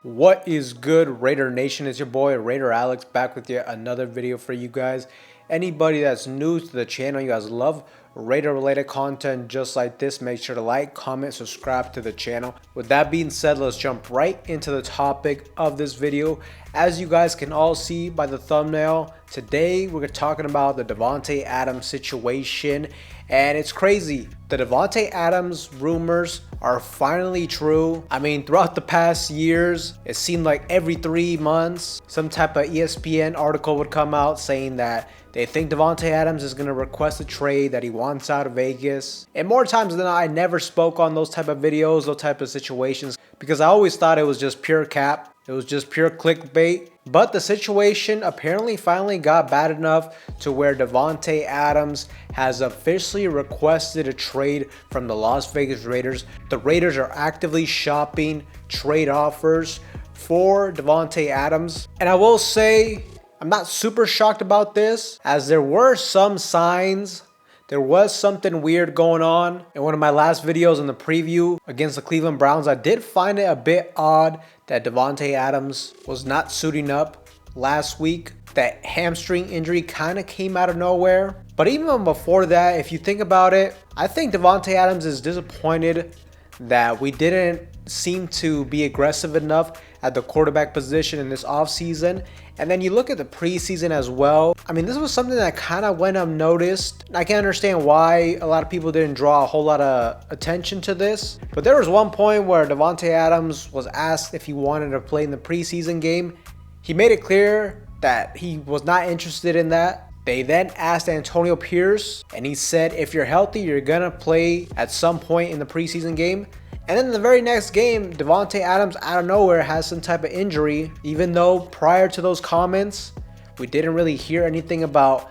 What is good, Raider Nation? It's your boy Raider Alex back with yet another video for you guys. Anybody that's new to the channel, you guys love Raider related content just like this, make sure to like, comment, subscribe to the channel. With that being said, let's jump right into the topic of this video. As you guys can all see by the thumbnail, today we're talking about the Davante Adams situation, and it's crazy. The Davante Adams rumors are finally true. I mean, throughout the past years, it seemed like every 3 months, some type of ESPN article would come out saying that they think Davante Adams is going to request a trade, that he wants out of Vegas. And more times than not, I never spoke on those type of videos, those type of situations, because I always thought it was just pure cap. It was just pure clickbait. But the situation apparently finally got bad enough to where Davante Adams has officially requested a trade from the Las Vegas Raiders. The Raiders are actively shopping trade offers for Davante Adams. And I will say, I'm not super shocked about this, as there were some signs. There was something weird going on. In one of my last videos in the preview against the Cleveland Browns, I did find it a bit odd that Davante Adams was not suiting up last week. That hamstring injury kind of came out of nowhere. But even before that, if you think about it, I think Davante Adams is disappointed that we didn't seem to be aggressive enough at the quarterback position in this offseason. And then you look at the preseason as well. I mean, this was something that kind of went unnoticed. I can understand why a lot of people didn't draw a whole lot of attention to this. But there was one point where Davante Adams was asked if he wanted to play in the preseason game. He made it clear that he was not interested in that. They then asked Antonio Pierce, and he said, if you're healthy, you're going to play at some point in the preseason game. And then the very next game, Davante Adams out of nowhere has some type of injury, even though prior to those comments, we didn't really hear anything about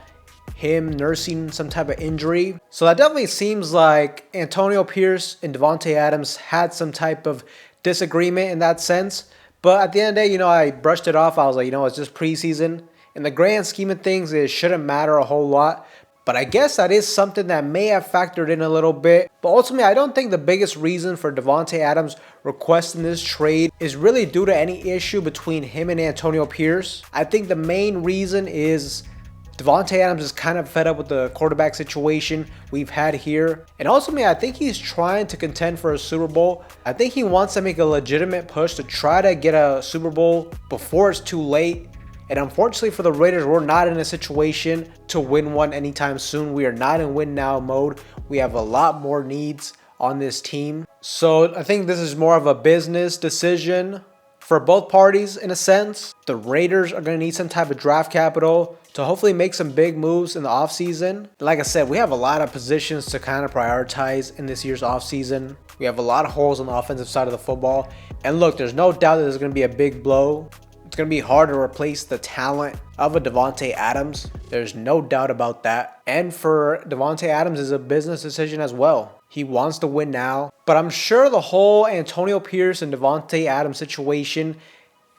him nursing some type of injury. So that definitely seems like Antonio Pierce and Davante Adams had some type of disagreement in that sense. But at the end of the day, I brushed it off. I was like, it's just preseason. In the grand scheme of things, it shouldn't matter a whole lot. But I guess that is something that may have factored in a little bit. But ultimately, I don't think the biggest reason for Davante Adams requesting this trade is really due to any issue between him and Antonio Pierce. I think the main reason is Davante Adams is kind of fed up with the quarterback situation we've had here. And ultimately, I think he's trying to contend for a Super Bowl. I think he wants to make a legitimate push to try to get a Super Bowl before it's too late. And unfortunately for the Raiders, we're not in a situation to win one anytime soon. We are not in win now mode. We have a lot more needs on this team. So I think this is more of a business decision for both parties in a sense. The Raiders are going to need some type of draft capital to hopefully make some big moves in the offseason. Like I said, we have a lot of positions to kind of prioritize in this year's offseason. We have a lot of holes on the offensive side of the football. And look, there's no doubt that there's going to be a big blow. It's going to be hard to replace the talent of a Davante Adams. There's no doubt about that. And for Davante Adams, is a business decision as well. He wants to win now. But I'm sure the whole Antonio Pierce and Davante Adams situation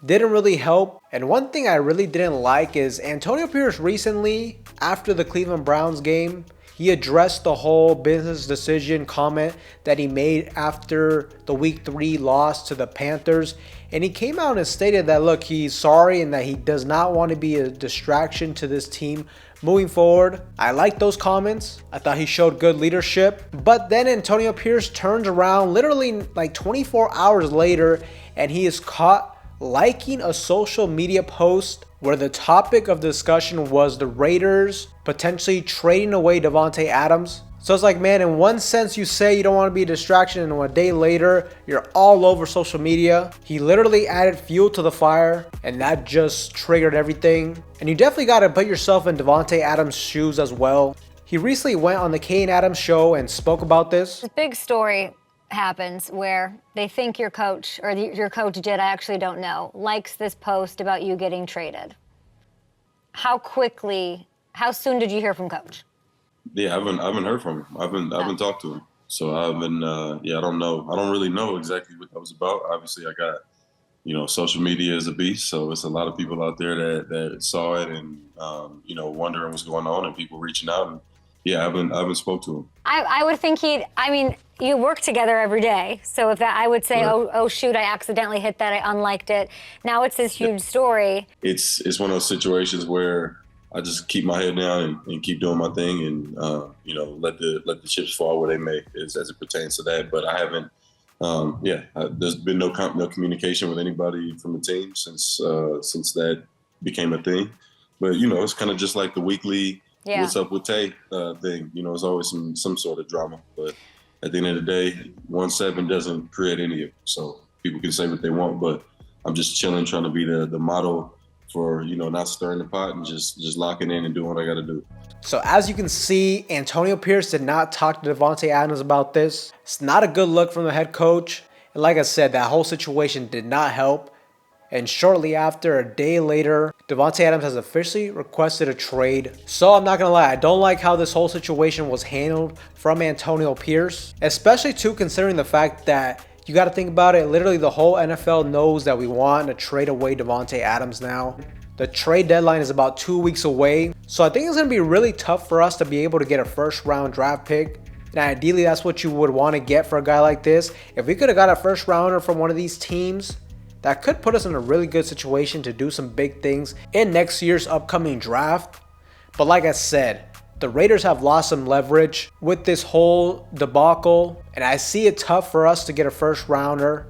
didn't really help. And one thing I really didn't like is Antonio Pierce recently, after the Cleveland Browns game, he addressed the whole business decision comment that he made after the Week 3 loss to the Panthers. And he came out and stated that, look, he's sorry and that he does not want to be a distraction to this team moving forward. I like those comments. I thought he showed good leadership. But then Antonio Pierce turns around literally like 24 hours later, and he is caught liking a social media post where the topic of discussion was the Raiders potentially trading away Davante Adams. So it's like, man, in one sense you say you don't want to be a distraction, and a day later you're all over social media. He literally added fuel to the fire, and that just triggered everything. And you definitely got to put yourself in Davante Adams' shoes as well. He recently went on the Kane Adams show and spoke about this. This big story happens where they think your coach, or your coach did, I actually don't know, likes this post about you getting traded. How soon did you hear from coach? Yeah, I haven't heard from him. I haven't talked to him. So I haven't, I don't know. I don't really know exactly what that was about. Obviously I got, social media is a beast. So it's a lot of people out there that saw it and, wondering what's going on, and people reaching out. And Yeah, I haven't spoke to him. I would think I mean, you work together every day. So if that, I would say, Right. oh, shoot, I accidentally hit that. I unliked it. Now it's this Yeah. huge story. It's one of those situations where I just keep my head down and keep doing my thing, and let the chips fall where they may, as it pertains to that. But I haven't. There's been no communication with anybody from the team since that became a thing. But it's kind of just like the weekly Yeah. "What's up with Tay" thing. It's always some sort of drama. But at the end of the day, 1-7 doesn't create any of it. So people can say what they want, but I'm just chilling, trying to be the model for not stirring the pot and just locking in and doing what I got to do. So as you can see, Antonio Pierce did not talk to Davante Adams about this. It's not a good look from the head coach. And like I said, that whole situation did not help. And shortly after, a day later, Davante Adams has officially requested a trade. So I'm not going to lie, I don't like how this whole situation was handled from Antonio Pierce. Especially too considering the fact that you got to think about it, literally the whole NFL knows that we want to trade away Davante Adams now. The trade deadline is about 2 weeks away. So I think it's going to be really tough for us to be able to get a first round draft pick. And ideally, that's what you would want to get for a guy like this. If we could have got a first rounder from one of these teams, that could put us in a really good situation to do some big things in next year's upcoming draft. But like I said, the Raiders have lost some leverage with this whole debacle, and I see it tough for us to get a first rounder.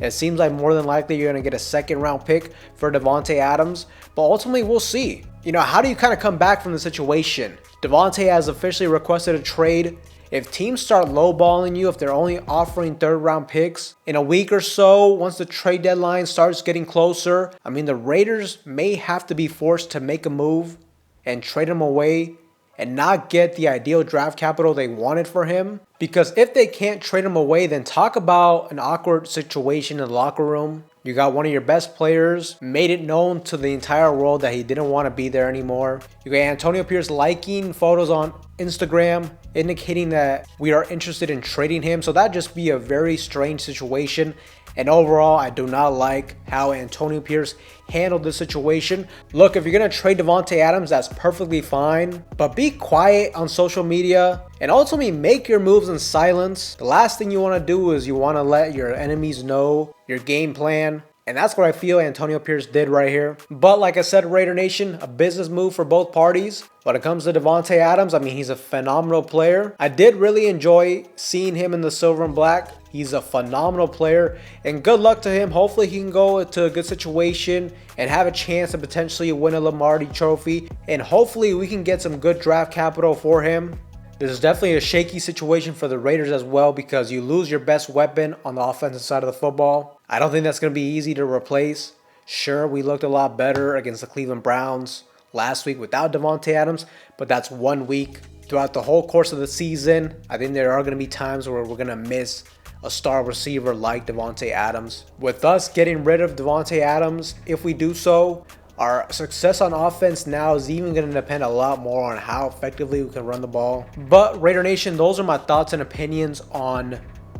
It seems like more than likely you're going to get a second round pick for Davante Adams, but ultimately we'll see. How do you kind of come back from the situation? Davante has officially requested a trade. If teams start lowballing you, if they're only offering third round picks in a week or so, once the trade deadline starts getting closer, I mean, the Raiders may have to be forced to make a move and trade him away and not get the ideal draft capital they wanted for him. Because if they can't trade him away, then talk about an awkward situation in the locker room. You got one of your best players, made it known to the entire world that he didn't want to be there anymore. You got Antonio Pierce liking photos on Instagram, indicating that we are interested in trading him. So that'd just be a very strange situation. And overall, I do not like how Antonio Pierce handled the situation. Look, if you're going to trade Davante Adams, that's perfectly fine. But be quiet on social media and ultimately make your moves in silence. The last thing you want to do is you want to let your enemies know your game plan. And that's what I feel Antonio Pierce did right here. But like I said, Raider Nation, a business move for both parties. When it comes to Davante Adams, I mean, he's a phenomenal player. I did really enjoy seeing him in the silver and black. He's a phenomenal player, and good luck to him. Hopefully he can go to a good situation and have a chance to potentially win a Lombardi trophy. And hopefully we can get some good draft capital for him. This is definitely a shaky situation for the Raiders as well, because you lose your best weapon on the offensive side of the football. I don't think that's going to be easy to replace. Sure, we looked a lot better against the Cleveland Browns last week without Davante Adams, but that's 1 week. Throughout the whole course of the season, I think there are going to be times where we're going to miss a star receiver like Davante Adams. With us getting rid of Davante Adams, if we do so, our success on offense now is even going to depend a lot more on how effectively we can run the ball. But Raider Nation, those are my thoughts and opinions on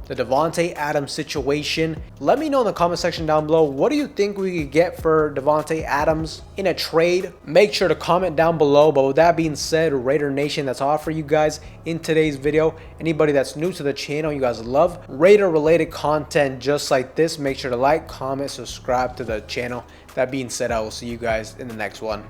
the Davante Adams situation. Let me know in the comment section down below, what do you think we could get for Davante Adams in a trade? Make sure to comment down below. But with that being said, Raider Nation, that's all for you guys in today's video. Anybody that's new to the channel, you guys love Raider related content just like this, make sure to like, comment, subscribe to the channel. That being said, I will see you guys in the next one.